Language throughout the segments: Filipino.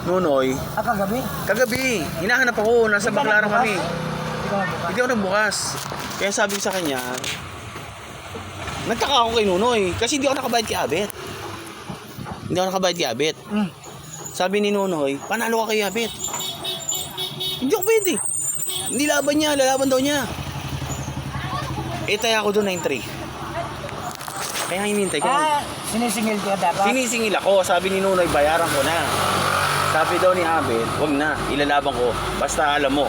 Nunoy. Kagabi? Kagabi, hinahanap ako, nasa Baclaran kami. Hindi Hindi ako nagbukas. Kaya sabi ko sa kanya, nagtaka ako kay Nunoy kasi hindi ako nakabayad kay Abet. Hindi ako nakabayad kay Abet. Sabi ni Nunoy, panalo ka kay Abet. Hindi ako pwede. Hindi laban niya, lalaban daw niya. Taya ako doon 9-3. Kaya hinintay ko. Sinisingil ko dapat. Sinisingil ako, sabi ni Nunoy, bayaran ko na. Sabi daw ni Abet, wag na, ilalaban ko. Basta alam mo,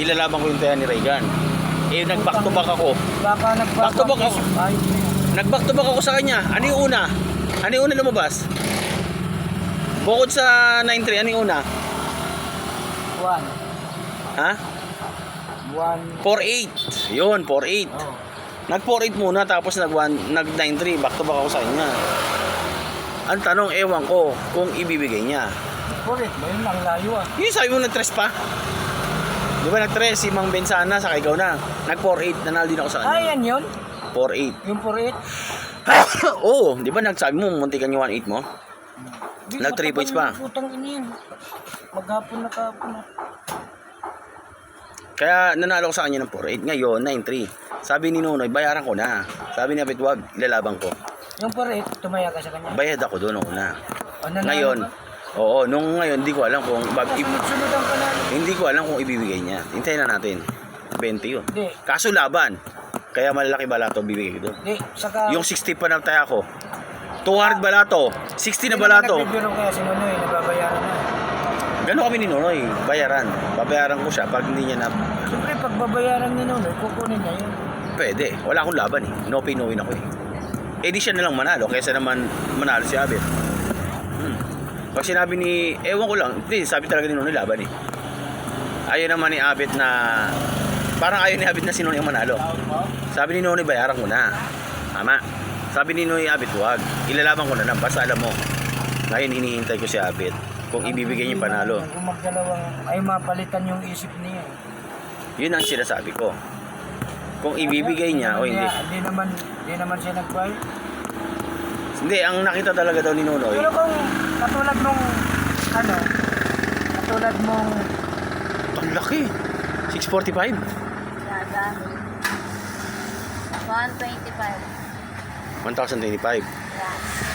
ilalaban ko yung taya ni Reagan. Nag-back to back ako. Baka Back to back ako. Nag-back to back ako sa kanya. Ano yung una? Ano yung una lumabas? Bukod sa 9-3, ano yung una? 1. Ha? 1. 4-8. Yun, 4-8. Oh. Nag-4-8 muna tapos nag-9-3. Back to back ako sa kanya. Ang tanong, ewan ko kung ibibigay niya. Correct ba yun? Ang layo Yung sabi mo nag-3 pa? Di ba nag-3 si Mang Bensana sa Kaigaw na? Nag-4-8, nanalo din ako sa kanya. yan yun? 4-8. Yung 4-8? Oo, di ba nagsabi mo, muntikan yung 1-8 mo? Nag 3 points pa. Putang ina yan. Maghapon na kahapon na. Kaya nanalo ko sa kanya ng 4-8. Ngayon, 9-3. Sabi ni Nunoy, bayaran ko na. Sabi ni Abet, wag, ilalabang ko. Yung 4-8, tumaya ka sa kanya? Bayad ako doon ako na. Nanalo Ngayon, ka? oo, nung ngayon, hindi ko alam kung Sunod-sunod ang panalo. hindi ko alam kung ibibigay niya. Hintayin na natin. 20 yun. Hindi. Kaso laban. Kaya malalaki balato bibigay ko doon. Hindi, saka... Yung 60 pa nagtaya ko. 200 balato. 60 na balato. Nagbibiro kaya si Nonoy, nababayaran na. Gano'n kami ni Nunoy. Bayaran. Babayaran ko siya pag hindi niya na... Siyempre, pag babayaran ni Nonoy, kukunin niya yun. Pwede. Wala akong laban eh. No pay, no win ako eh. Di siya na lang manalo kaysa naman manalo si Abet. Pag sinabi ni... Ewan ko lang. Hindi, sabi talaga ni Nunoy laban eh. Ayaw naman ni Abet na... Parang ayaw ni Abet na si Nunoy ang manalo. Sabi ni Nunoy, bayaran ko na. Tama. Sabi ni Nunoy, Abet, wag. Ilalaban ko na lang. Basta alam mo. Ngayon, hinihintay ko si Abet. Kung ibibigay niya yung panalo. Kung magdalawang... Ay, mapalitan yung isip niya. Yun ang sinasabi ko. Kung ibibigay niya o hindi. Hindi naman siya nag-fight. Hindi, ang nakita talaga daw ni Nunoy. Pero kung katulad mong... Ano? Katulad mong... Ang laki. 645. Yada. 125. 1,025. Yeah.